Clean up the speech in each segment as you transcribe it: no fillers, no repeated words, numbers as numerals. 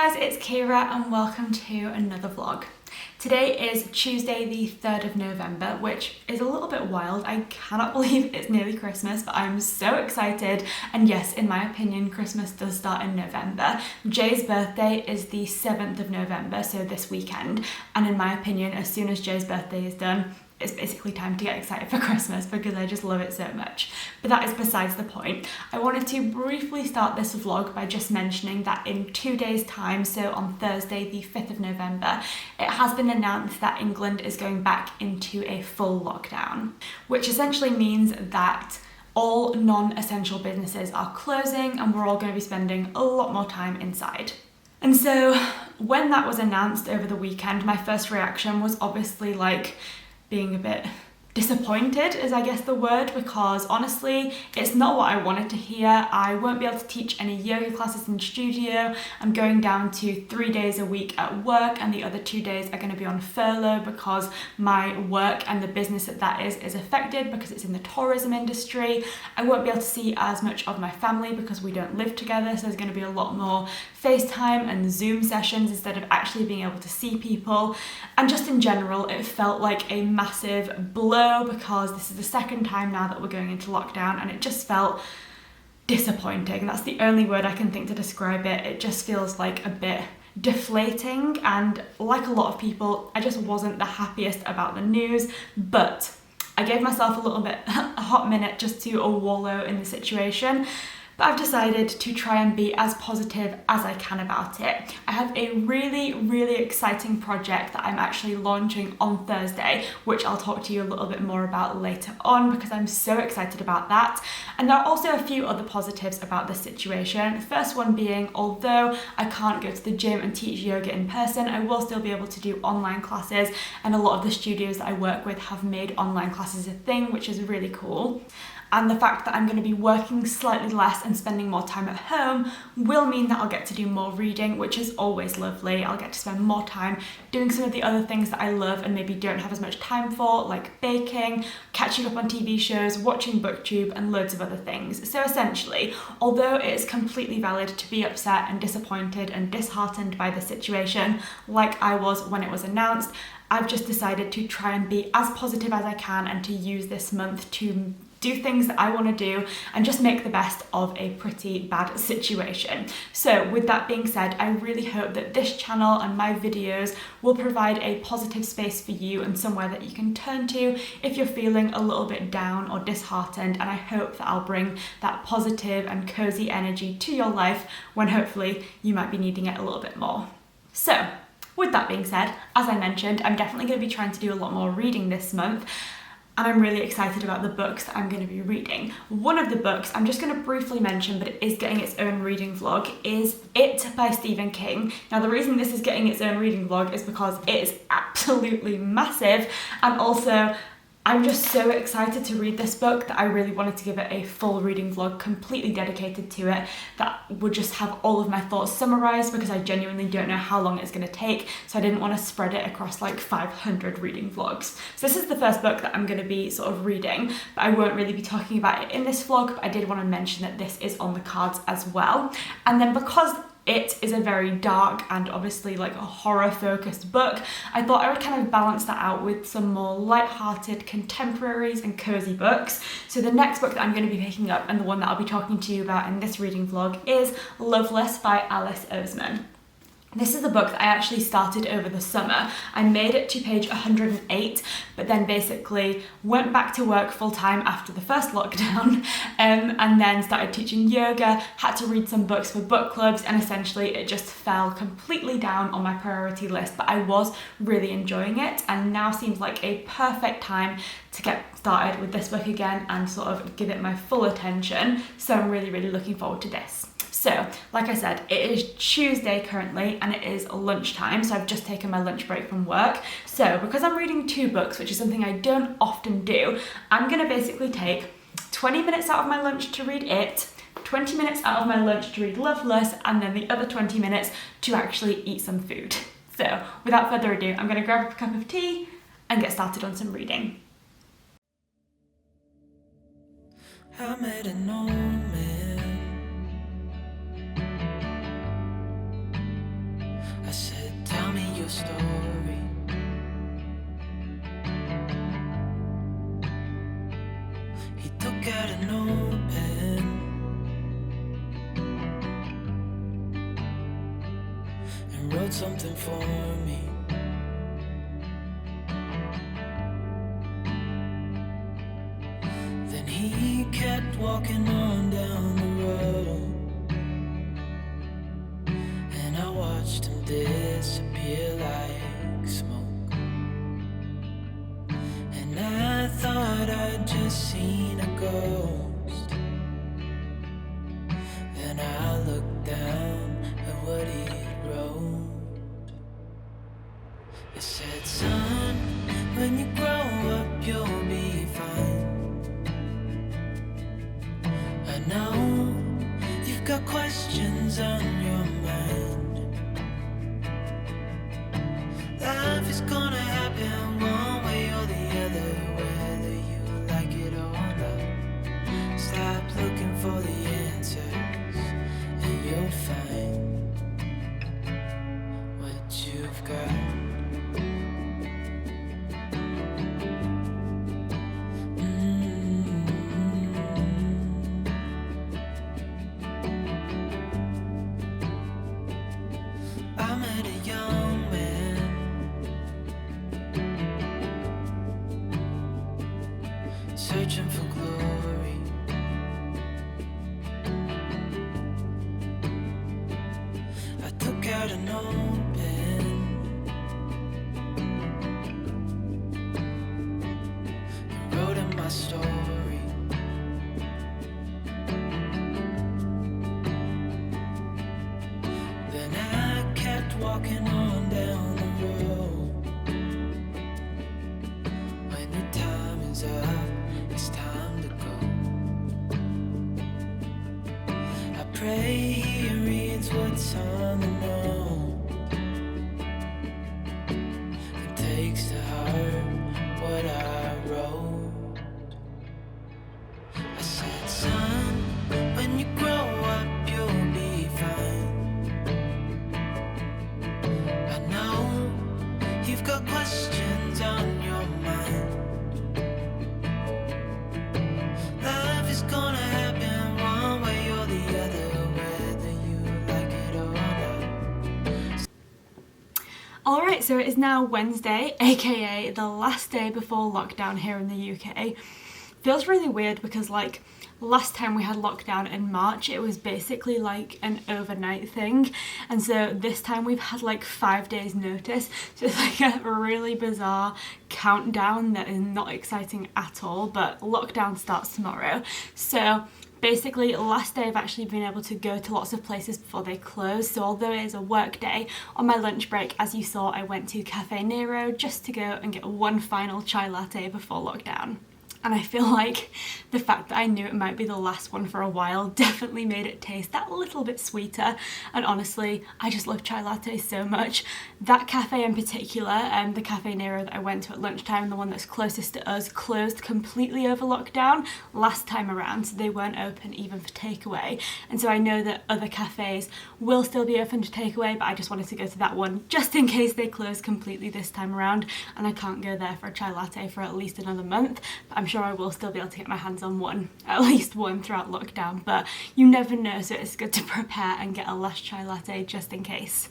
guys, it's Kira and welcome to another vlog. Today is Tuesday the 3rd of November, which is a little bit wild. I cannot believe it's nearly Christmas, but I'm so excited. And yes, in my opinion, Christmas does start in November. Jay's birthday is the 7th of November, so this weekend. And in my opinion, as soon as Jay's birthday is done, it's basically time to get excited for Christmas because I just love it so much. But that is besides the point. I wanted to briefly start this vlog by just mentioning that in 2 days' time, so on Thursday the 5th of November, it has been announced that England is going back into a full lockdown, which essentially means that all non-essential businesses are closing and we're all going to be spending a lot more time inside. And so when that was announced over the weekend, my first reaction was obviously like being a bit disappointed is I guess the word, because honestly it's not what I wanted to hear. I won't be able to teach any yoga classes in studio. I'm going down to 3 days a week at work and the other 2 days are going to be on furlough because my work and the business that is affected because it's in the tourism industry. I won't be able to see as much of my family because we don't live together, so there's going to be a lot more FaceTime and Zoom sessions instead of actually being able to see people. And just in general, it felt like a massive blow because this is the second time now that we're going into lockdown and it just felt disappointing. That's the only word I can think to describe it. It just feels like a bit deflating, and like a lot of people, I just wasn't the happiest about the news, but I gave myself a little bit, a hot minute just to wallow in the situation. But I've decided to try and be as positive as I can about it. I have a really exciting project that I'm actually launching on Thursday, which I'll talk to you a little bit more about later on because I'm so excited about that. And there are also a few other positives about this situation. The first one being, although I can't go to the gym and teach yoga in person, I will still be able to do online classes, and a lot of the studios that I work with have made online classes a thing, which is really cool. And the fact that I'm going to be working slightly less and spending more time at home will mean that I'll get to do more reading, which is always lovely. I'll get to spend more time doing some of the other things that I love and maybe don't have as much time for, like baking, catching up on TV shows, watching booktube, and loads of other things. So essentially, although it is completely valid to be upset and disappointed and disheartened by the situation, like I was when it was announced, I've just decided to try and be as positive as I can and to use this month to do things that I want to do and just make the best of a pretty bad situation. So with that being said, I really hope that this channel and my videos will provide a positive space for you and somewhere that you can turn to if you're feeling a little bit down or disheartened, and I hope that I'll bring that positive and cozy energy to your life when hopefully you might be needing it a little bit more. So with that being said, as I mentioned, I'm definitely going to be trying to do a lot more reading this month. And I'm really excited about the books that I'm going to be reading. One of the books I'm just going to briefly mention, but it is getting its own reading vlog, is It by Stephen King. Now the reason this is getting its own reading vlog is because it is absolutely massive, and also I'm just so excited to read this book that I really wanted to give it a full reading vlog completely dedicated to it that would just have all of my thoughts summarised, because I genuinely don't know how long it's going to take, so I didn't want to spread it across like 500 reading vlogs. So this is the first book that I'm going to be sort of reading, but I won't really be talking about it in this vlog, but I did want to mention that this is on the cards as well. And then because it is a very dark and obviously like a horror focused book, I thought I would kind of balance that out with some more light-hearted contemporaries and cozy books. So the next book that I'm going to be picking up, and the one that I'll be talking to you about in this reading vlog, is Loveless by Alice Oseman. This is a book that I actually started over the summer. I made it to page 108, but then basically went back to work full time after the first lockdown, and then started teaching yoga, had to read some books for book clubs, and essentially it just fell completely down on my priority list, but I was really enjoying it, and now seems like a perfect time to get started with this book again and sort of give it my full attention. So I'm really looking forward to this. So, like I said, it is Tuesday currently and it is lunchtime, so I've just taken my lunch break from work. So, because I'm reading 2 books, which is something I don't often do, I'm going to basically take 20 minutes out of my lunch to read it, 20 minutes out of my lunch to read Loveless, and then the other 20 minutes to actually eat some food. So, without further ado, I'm going to grab a cup of tea and get started on some reading. I made an old man. your story. He took out a notepad and wrote something for me. Then he kept walking on down the road, and I watched him disappear like smoke. And I thought I'd just seen a ghost. Then I looked down at what he wrote. It said, son, when you grow up you'll be fine. I know you've got questions on your mind. Life is gonna happen one way or the other, whether you like it or not. Stop looking for the answers and you'll find what you've got. I met a young man searching for glory. I took out a notepad and wrote in my story. Then I kept walking on down the road. When your time is up, it's time to go. I pray he reads what's on the note and takes to heart what I wrote. I said, son, when you grow up you'll be fine. I know you've got questions on your mind. Life is gonna happen one way or the other, whether you like it or not. Alright, so it is now Wednesday, aka the last day before lockdown here in the UK. Feels really weird because like last time we had lockdown in March, it was basically like an overnight thing, and so this time we've had like 5 days notice, so it's like a really bizarre countdown that is not exciting at all. But lockdown starts tomorrow, so basically last day I've actually been able to go to lots of places before they close. So although it is a work day, on my lunch break, as you saw, I went to Cafe Nero just to go and get one final chai latte before lockdown. And I feel like the fact that I knew it might be the last one for a while definitely made it taste that little bit sweeter. And honestly, I just love chai lattes so much. That cafe in particular, the Cafe Nero that I went to at lunchtime, the one that's closest to us, closed completely over lockdown last time around, so they weren't open even for takeaway. And so I know that other cafes will still be open to takeaway, but I just wanted to go to that one just in case they close completely this time around, and I can't go there for a chai latte for at least another month. But I'm sure I will still be able to get my hands on one, at least one throughout lockdown, but you never know, so it's good to prepare and get a last chai latte just in case.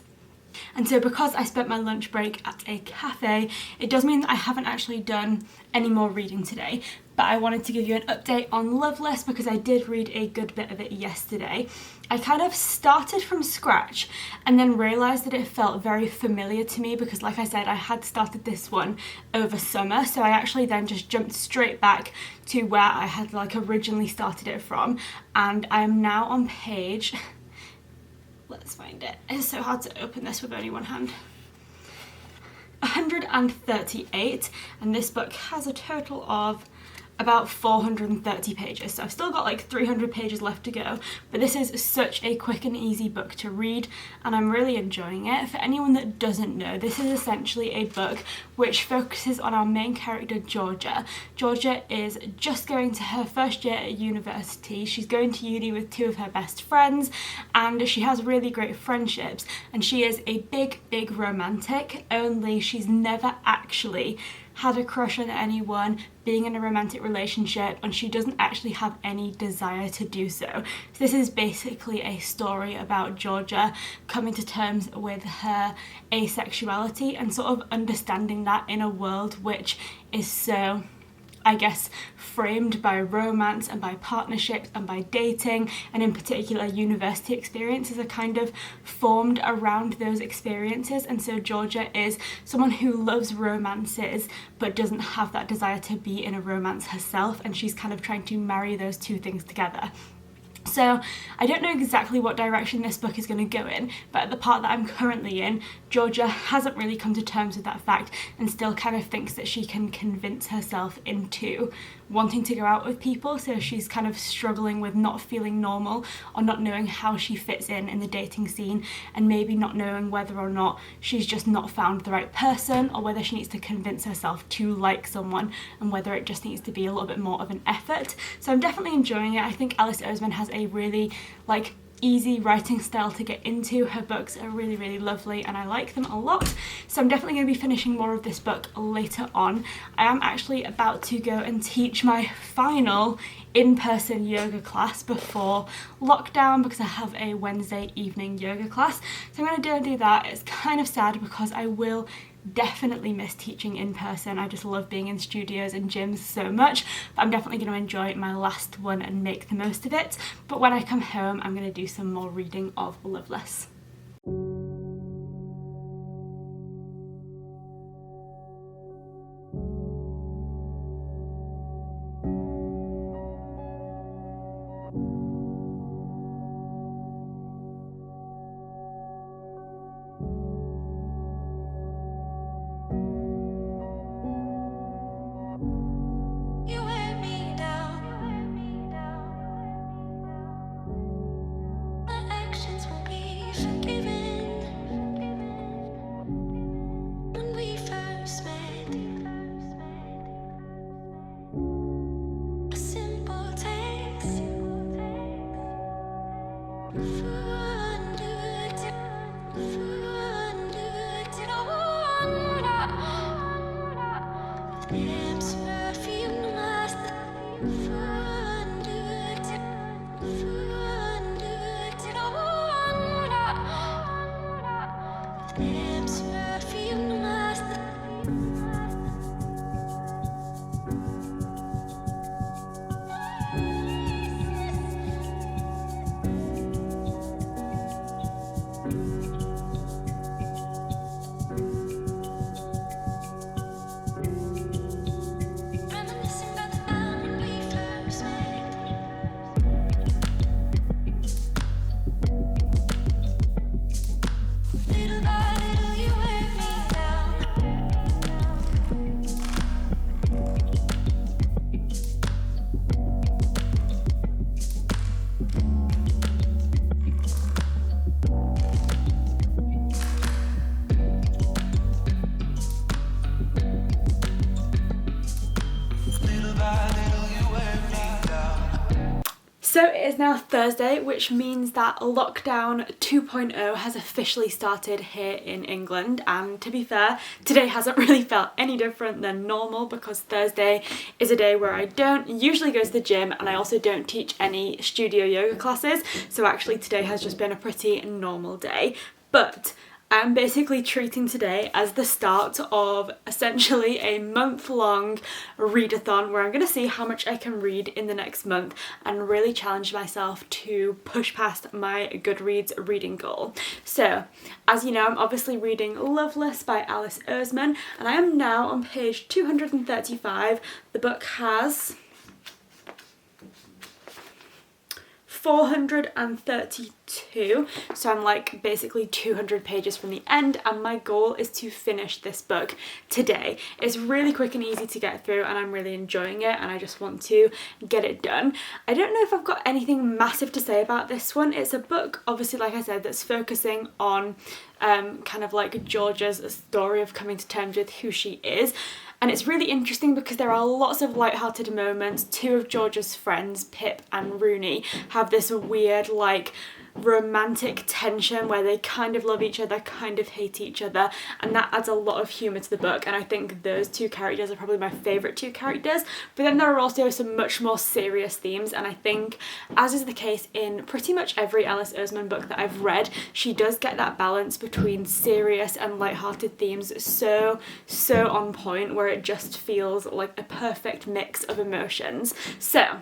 And so because I spent my lunch break at a cafe, it does mean that I haven't actually done any more reading today, but I wanted to give you an update on Loveless because I did read a good bit of it yesterday. I kind of started from scratch and then realised that it felt very familiar to me because, like I said, I had started this one over summer, so I actually then just jumped straight back to where I had like originally started it from, and I am now on page... let's find it. It's so hard to open this with only one hand. 138, and this book has a total of about 430 pages, so I've still got like 300 pages left to go, but this is such a quick and easy book to read and I'm really enjoying it. For anyone that doesn't know, this is essentially a book which focuses on our main character Georgia. Georgia is just going to her first year at university. She's going to uni with two of her best friends and she has really great friendships, and she is a big romantic, only she's never actually had a crush on anyone, being in a romantic relationship, and she doesn't actually have any desire to do so. This is basically a story about Georgia coming to terms with her asexuality and sort of understanding that in a world which is so, I guess, framed by romance and by partnerships and by dating, and in particular university experiences are kind of formed around those experiences. And so Georgia is someone who loves romances but doesn't have that desire to be in a romance herself, and she's kind of trying to marry those two things together. So I don't know exactly what direction this book is going to go in, but at the part that I'm currently in, Georgia hasn't really come to terms with that fact and still kind of thinks that she can convince herself into wanting to go out with people. So she's kind of struggling with not feeling normal or not knowing how she fits in the dating scene, and maybe not knowing whether or not she's just not found the right person, or whether she needs to convince herself to like someone, and whether it just needs to be a little bit more of an effort. So I'm definitely enjoying it. I think Alice Oseman has a really easy writing style to get into. Her books are really lovely and I like them a lot, so I'm definitely going to be finishing more of this book later on. I am actually about to go and teach my final in-person yoga class before lockdown, because I have a Wednesday evening yoga class, so I'm going to go and do that. It's kind of sad because I will definitely miss teaching in person. I just love being in studios and gyms so much, but I'm definitely going to enjoy my last one and make the most of it. But when I come home, I'm going to do some more reading of Loveless. So it is now Thursday, which means that lockdown 2.0 has officially started here in England, and to be fair, today hasn't really felt any different than normal, because Thursday is a day where I don't usually go to the gym and I also don't teach any studio yoga classes, so actually today has just been a pretty normal day. But I'm basically treating today as the start of essentially a month-long read-a-thon where I'm going to see how much I can read in the next month and really challenge myself to push past my Goodreads reading goal. So, as you know, I'm obviously reading Loveless by Alice Oseman, and I am now on page 235. The book has 432, so I'm like basically 200 pages from the end, and my goal is to finish this book today. It's really quick and easy to get through and I'm really enjoying it, and I just want to get it done. I don't know if I've got anything massive to say about this one. It's a book, obviously, like I said, that's focusing on kind of like Georgia's story of coming to terms with who she is. And it's really interesting because there are lots of lighthearted moments. Two of Georgia's friends, Pip and Rooney, have this weird like romantic tension where they kind of love each other, kind of hate each other, and that adds a lot of humour to the book, and I think those two characters are probably my favourite two characters. But then there are also some much more serious themes, and I think, as is the case in pretty much every Alice Oseman book that I've read, she does get that balance between serious and lighthearted themes so on point, where it just feels like a perfect mix of emotions. So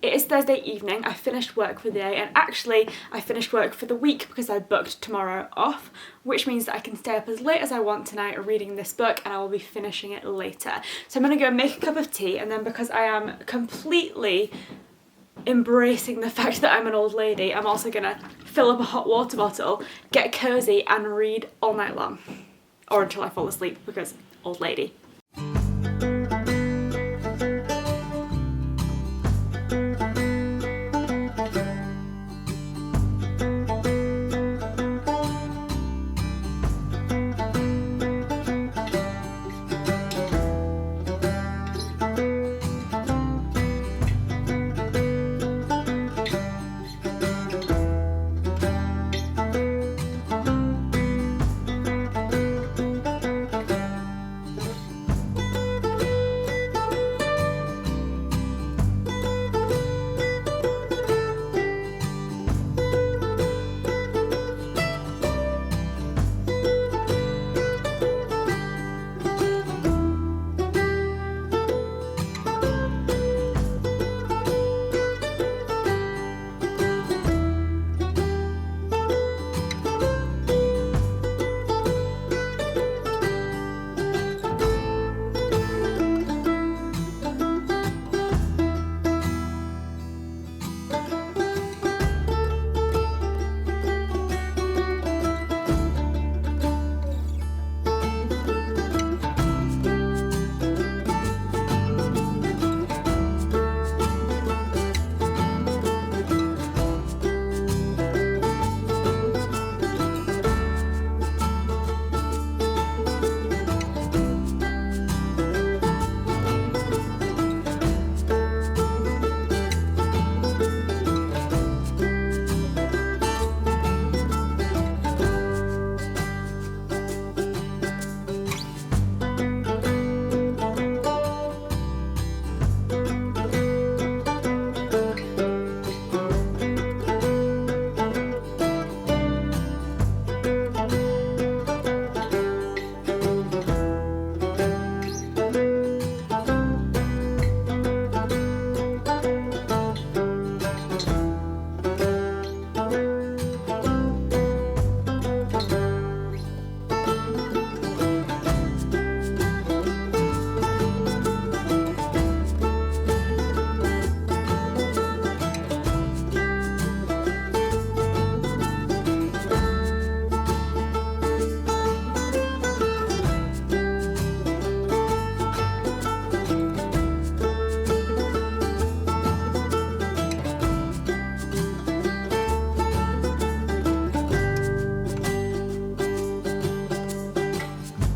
it is Thursday evening, I finished work for the day, and actually I finished work for the week because I booked tomorrow off, which means that I can stay up as late as I want tonight reading this book, and I will be finishing it later. So I'm going to go make a cup of tea, and then because I am completely embracing the fact that I'm an old lady, I'm also going to fill up a hot water bottle, get cosy and read all night long. Or until I fall asleep, because old lady.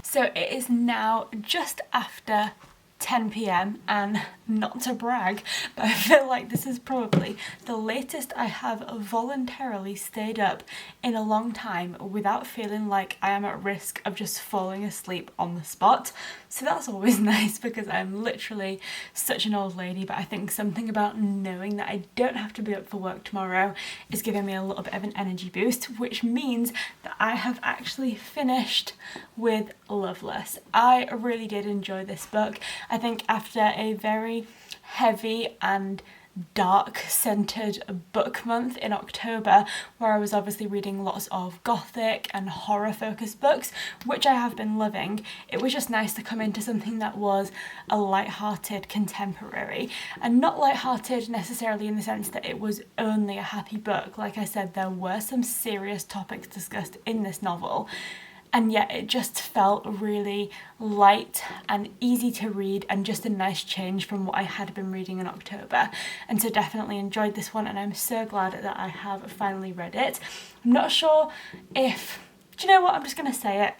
So it is now just after 10 p.m. and not to brag, but I feel like this is probably the latest I have voluntarily stayed up in a long time without feeling like I am at risk of just falling asleep on the spot. So that's always nice because I'm literally such an old lady, but I think something about knowing that I don't have to be up for work tomorrow is giving me a little bit of an energy boost, which means that I have actually finished with Loveless. I really did enjoy this book. I think after a very heavy and dark-centered book month in October, where I was obviously reading lots of gothic and horror-focused books, which I have been loving. It was just nice to come into something that was a light-hearted contemporary, and not light-hearted necessarily in the sense that it was only a happy book. Like I said, there were some serious topics discussed in this novel, and yet it just felt really light and easy to read and just a nice change from what I had been reading in October. And so definitely enjoyed this one, and I'm so glad that I have finally read it. I'm not sure if, do you know what, I'm just going to say it.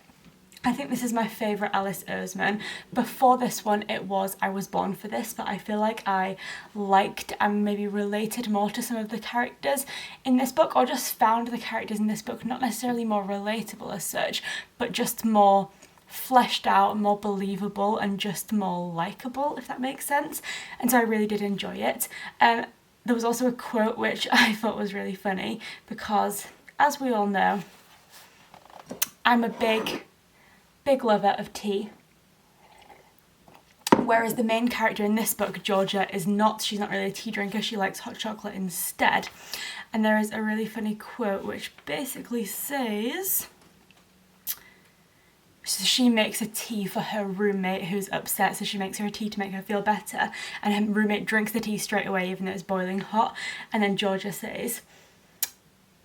I think this is my favourite Alice Oseman. Before this one it was I Was Born for This, but I feel like I liked and maybe related more to some of the characters in this book, or just found the characters in this book not necessarily more relatable as such, but just more fleshed out, more believable, and just more likeable, if that makes sense. And so I really did enjoy it. There was also a quote which I thought was really funny, because as we all know, I'm a big lover of tea, whereas the main character in this book, Georgia, is not. She's not really a tea drinker, she likes hot chocolate instead. And there is a really funny quote which basically says, so she makes a tea for her roommate who's upset, so she makes her a tea to make her feel better, and her roommate drinks the tea straight away even though it's boiling hot. And then Georgia says,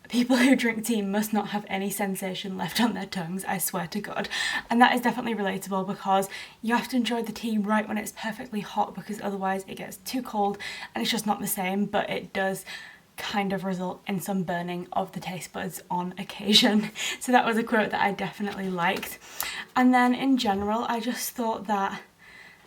people who drink tea must not have any sensation left on their tongues, I swear to God. And that is definitely relatable, because you have to enjoy the tea right when it's perfectly hot, because otherwise it gets too cold and it's just not the same. But it does kind of result in some burning of the taste buds on occasion. So that was a quote that I definitely liked. And then in general, I just thought that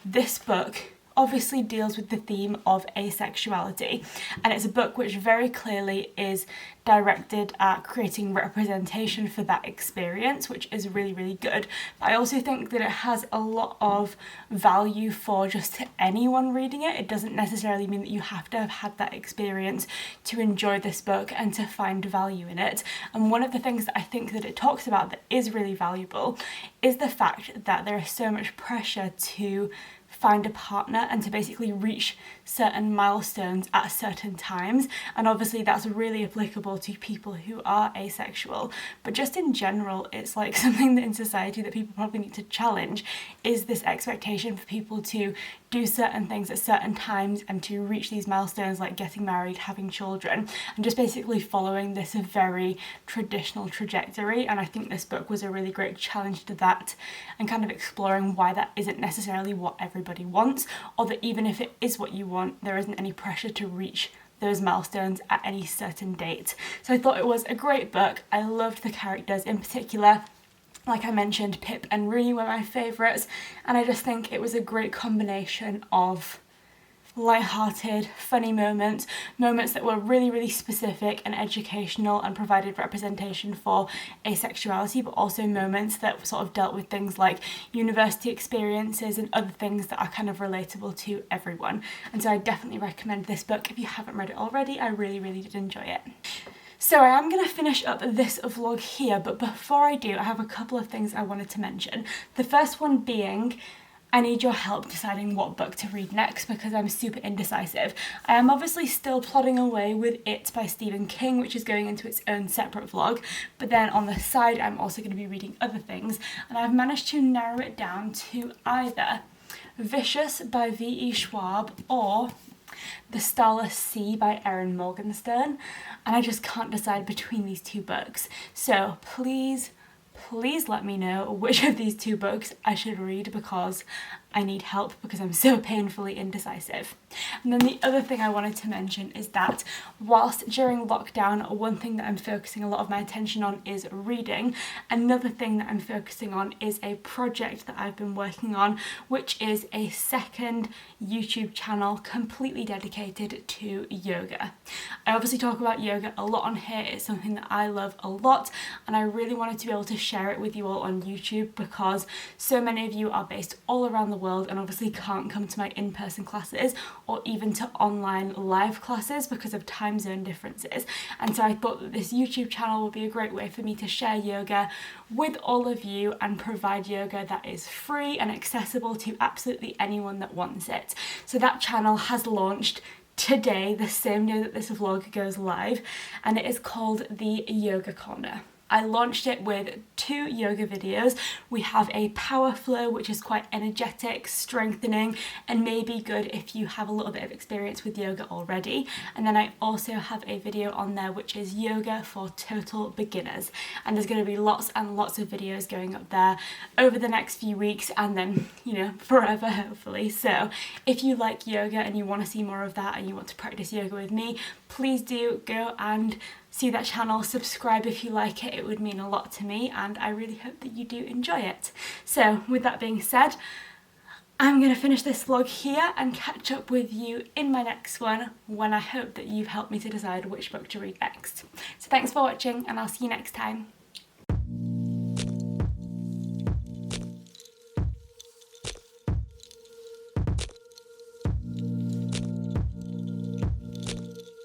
this book obviously deals with the theme of asexuality, and it's a book which very clearly is directed at creating representation for that experience, which is really, really good. But I also think that it has a lot of value for just anyone reading it. It doesn't necessarily mean that you have to have had that experience to enjoy this book and to find value in it. And one of the things that I think that it talks about that is really valuable is the fact that there is so much pressure to find a partner and to basically reach certain milestones at certain times. And obviously that's really applicable to people who are asexual, but just in general, it's like something that in society that people probably need to challenge is this expectation for people to do certain things at certain times and to reach these milestones like getting married, having children, and just basically following this very traditional trajectory. And I think this book was a really great challenge to that, and kind of exploring why that isn't necessarily what everybody wants, or that even if it is what you want, there isn't any pressure to reach those milestones at any certain date. So I thought it was a great book. I loved the characters in particular. Like I mentioned, Pip and Rooney were my favourites, and I just think it was a great combination of light-hearted, funny moments that were really, really specific and educational and provided representation for asexuality, but also moments that sort of dealt with things like university experiences and other things that are kind of relatable to everyone. And so I definitely recommend this book if you haven't read it already. I really, really did enjoy it. So I am going to finish up this vlog here, but before I do, I have a couple of things I wanted to mention. The first one being, I need your help deciding what book to read next, because I'm super indecisive. I am obviously still plodding away with It by Stephen King, which is going into its own separate vlog, but then on the side I'm also going to be reading other things, and I've managed to narrow it down to either Vicious by V.E. Schwab or The Starless Sea by Erin Morgenstern, and I just can't decide between these two books. So please let me know which of these two books I should read, because I need help, because I'm so painfully indecisive. And then the other thing I wanted to mention is that whilst during lockdown, one thing that I'm focusing a lot of my attention on is reading, another thing that I'm focusing on is a project that I've been working on, which is a second YouTube channel completely dedicated to yoga. I obviously talk about yoga a lot on here. It's something that I love a lot, and I really wanted to be able to share it with you all on YouTube, because so many of you are based all around the world and obviously can't come to my in-person classes or even to online live classes because of time zone differences. And so I thought that this YouTube channel would be a great way for me to share yoga with all of you and provide yoga that is free and accessible to absolutely anyone that wants it. So that channel has launched today, the same day that this vlog goes live, and it is called the Yoga Corner. I launched it with 2 yoga videos. We have a power flow, which is quite energetic, strengthening, and maybe good if you have a little bit of experience with yoga already. And then I also have a video on there which is yoga for total beginners. And there's going to be lots and lots of videos going up there over the next few weeks, and then, you know, forever hopefully. So if you like yoga and you want to see more of that and you want to practice yoga with me, please do go and see that channel, subscribe if you like it. It would mean a lot to me, and I really hope that you do enjoy it. So with that being said, I'm going to finish this vlog here and catch up with you in my next one, when I hope that you've helped me to decide which book to read next. So thanks for watching, and I'll see you next time.